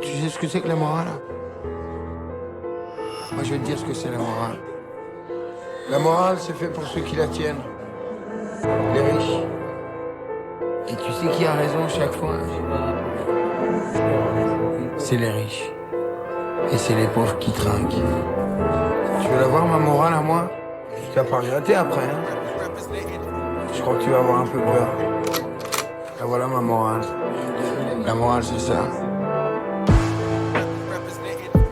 Tu sais ce que c'est que la morale? Moi, je vais te dire ce que c'est la morale. La morale, c'est fait pour ceux qui la tiennent. Les riches. Et tu sais qui a raison chaque fois? C'est les riches. Et c'est les pauvres qui trinquent. Tu veux la voir, ma morale, à moi? Tu vas pas regretter après, hein? Je crois que tu vas avoir un peu peur. Et voilà ma morale. La morale, c'est ça.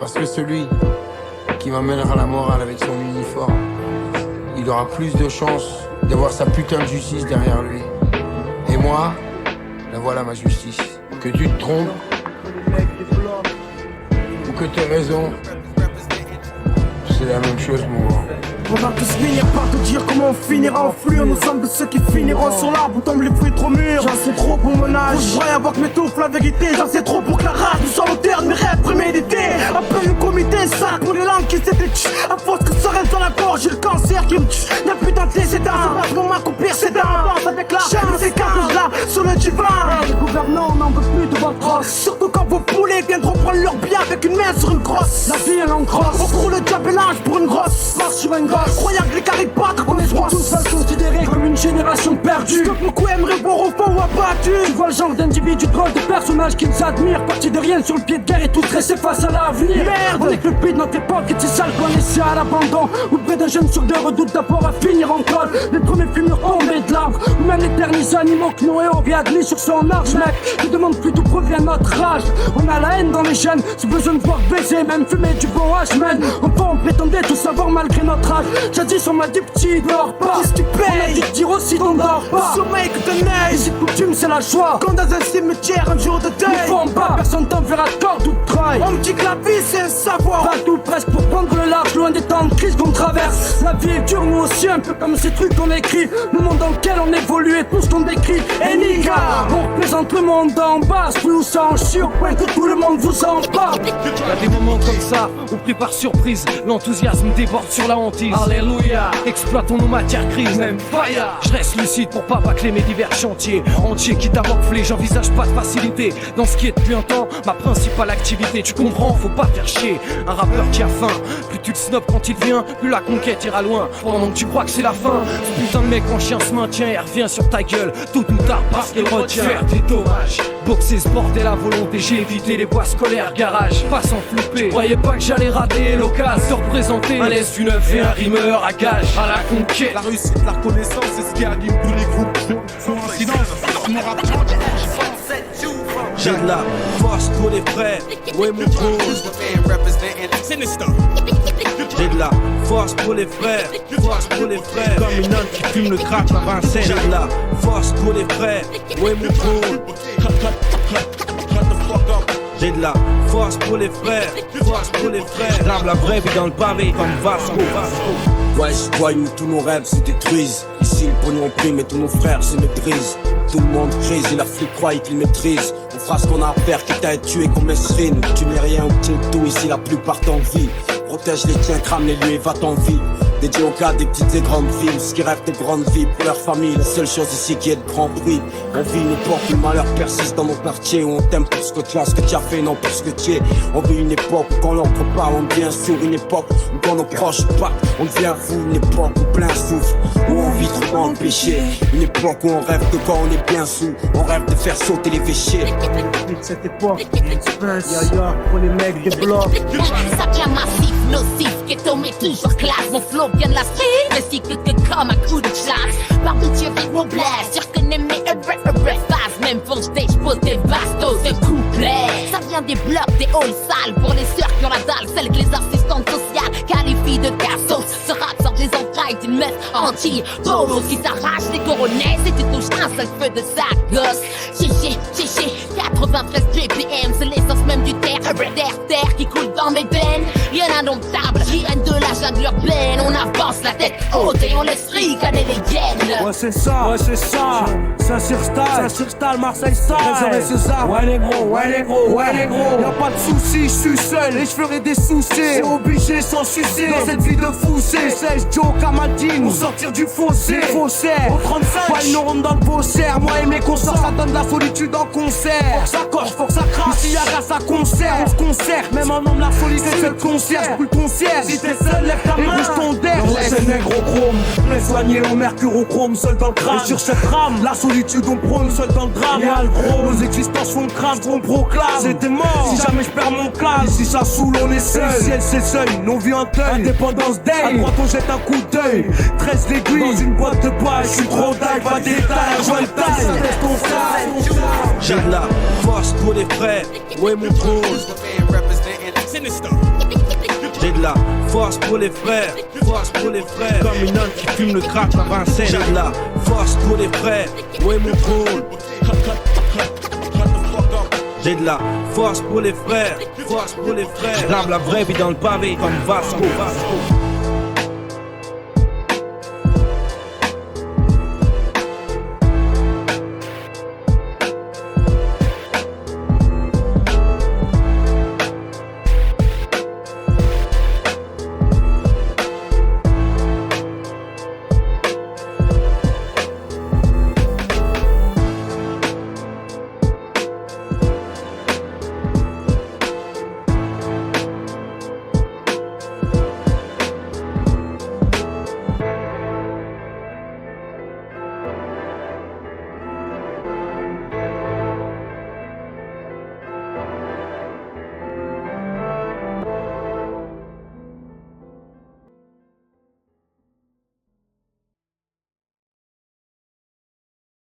Parce que celui qui m'amènera la morale avec son uniforme, il aura plus de chances d'avoir sa putain de justice derrière lui. Et moi, la voilà ma justice. Que tu te trompes, ou que tu aies raison, c'est la même chose, mon grand. On va tous finir par te dire comment on finira en flux. Nous sommes de ceux qui finiront sur l'arbre où tombent les fruits trop mûrs. J'en sais trop pour mon âge, je croyais avoir que m'étouffe la vérité. J'en sais trop pour que la rage nous soit l'auteur de mes rêves prémédités. Appelle le comité, ça pour les langues qui s'étaient tues. À force que ça reste dans la gorge, j'ai le cancer qui me tue. N'a plus d'antécédents, c'est pas mon m'accroupir ses dents. Avance avec la chaîne, c'est cartouches là sur le divan. Les gouvernants n'en veulent plus de votre os. Surtout quand vos poulets viendront prendre leur bien avec une main sur une grosse. La vie elle en grosse, on court le diable et l'ange pour une grosse. Marche sur une grosse. Croyant que les caripatres on est tous seuls considérés comme une génération perdue. Ce que beaucoup aimeraient voir au fond ou abattu. Tu vois le genre d'individu drôle de personnages qui nous admirent. Partis de rien sur le pied de guerre et tout stressé face à l'avenir. Merde, on est que le pays de notre époque et ces sales qu'on laissé à l'abandon. Où près d'un jeune sur deux redoute d'abord à finir en col. Les premiers fumures tombés de l'arbre. Ou même les derniers animaux que Noé aurait admis sur son arche, mec. Qui demande plus d'où provient notre rage. On a la haine dans les gènes, ce besoin de voir baiser, même fumer du bon H-man. Enfin on prétendait tout savoir malgré notre âge. Jadis on m'a dit petit, dors pas. Qu'est-ce que tu payes? On a dit de dire aussi t'en dors pas. Sommeil que de neige, les coutumes c'est la joie. Comme dans un cimetière un jour de deuil. Ils font pas, personne t'enverra de corde ou de treuil. On me dit que la vie c'est un savoir. Pas tout presque pour prendre le large, loin des temps de crise qu'on traverse. La vie est dure, nous aussi, un peu comme ces trucs qu'on écrit. Le monde dans lequel on évolue et tout ce qu'on décrit. Et Niga, on représente le monde d'en bas. Plus où ça en chie au point que tout le monde vous en parle. Y'a des moments comme ça, où pris par surprise, l'enthousiasme déborde sur la hantise. Alléluia, exploitons nos matières grises, même fire. Je reste lucide pour pas bâcler mes divers chantiers. Entier quitte à morfler, j'envisage pas de facilité. Dans ce qui est depuis un temps, ma principale activité. Tu comprends, faut pas faire chier. Un rappeur qui a faim, plus tu le snobs quand il vient, plus la conquête ira loin. Pendant que tu crois que c'est la fin, ce putain de mec en chien se maintient et revient sur ta gueule. Tôt ou tard parce qu'il retient. Faire des dommages, boxer ce bordel à volonté. J'ai évité les bois scolaires, garage, pas sans flipper. Croyais pas que j'allais rater l'occasion de représenter un laisse du neuf et un rimeur à gage. À la conquête, la réussite, la reconnaissance, c'est ce qui anime tous les groupes. Sans incidence, on n'aura pas. J'ai de la force pour les frères, ouais mon gros. J'ai de la force pour les frères, force pour les frères. Comme une âne qui fume le crack à Vincennes. J'ai de la force pour les frères, ouais mon gros. J'ai de la force pour les frères, force pour les frères. Grave la vraie vie dans le pavé comme Vasco. Ouais, je voyous, tous nos rêves se détruisent. Ici, le pognon prime et tous nos frères se maîtrisent. Tout le monde crise et la flic croit qu'il maîtrise. On fera ce qu'on a à faire, quitte à être tué comme Esrine. Tu n'es rien ou tu tout, ici la plupart t'en vie. Protège les tiens, crame les lieux et va t'en vie. Dédié au cas des petites et grandes villes, ceux qui rêvent de grandes vies pour leur famille. La seule chose ici qui est de grand bruit. On vit une époque où le malheur persiste dans nos quartiers, où on t'aime pour ce que tu as, ce que tu as fait, non pour ce que tu es. On vit une époque où quand l'on parle, on devient sourd. Une époque où quand nos proches partent, on devient fou. Une époque où plein souffre, où on vit trop dans le péché. Une époque où on rêve de quand on est bien sous. On rêve de faire sauter les véchés. Cette époque, ya pour les mecs des blocs. Ça devient massif, nocif, ghetto mais toujours classe. Mon flow vient de la street, recycle que comme un coup de chasse. Partout tu vis mon blast, tu reconnais mes phase. Même pour stage, j'pose des bastos de couplets. Ça vient des blocs, des halls sales. Pour les sœurs qui ont la dalle, celles que les assistantes sociales qualifient de cassos. Ce rap sort des entrailles d'une meuf anti-bolos qui s'arrache les coronets. Si tu touches un seul feu de sa gosse. Chichi, 93 BPM, c'est l'essence même du terre qui coule dans mes veines. Rien d'indomptable, rien de la jungle urbaine, on avance la tête haute et on laisse ricaner les hyènes. Ouais c'est ça, Saint-Cyr-Style, Marseille style. Réservé César, ouais les gros, y'a pas de soucis, je suis seul et je ferai des soucis. C'est obligé sans sucer, dans cette vie de foussé. Sèche Joe Kamaldine, pour sortir du fossé. Au 35, pas une neurone dans le faussaire. Moi et mes consorts, ça donne de la solitude en concert. Faut que ça coche, faut que ça crache. Ici y'a grâce à concert, on se concert. Même un homme la solitude, c'est le concierge, brûle ton siège. Si t'es seul, lève ta main, bouge ton der. C'est négro chrome, très soigné au mercurochrome, seul dans le crâne. Et sur cette rame, la solitude on prône, seul dans le drame. Y'a le gros, nos existences font crâne, qu'on proclame. C'était mort, si jamais je perds mon calme. Ici ça saoule, on est seul. Le ciel c'est seuil, nos vies en deuil. Indépendance day, à droite on jette un coup d'œil. 13 l'aiguille, dans une boîte de bois. Je suis trop dingue, pas d'état, joie le taille. Laisse ton sac. J'ai de la force pour les frères, ouais mon drôle. J'ai de la force pour les frères, comme une âne qui fume le crack à Vincennes. J'ai de la force pour les frères, ouais mon drôle. J'ai de la force pour les frères, J'grave la vraie vie dans le pavé comme Vasco.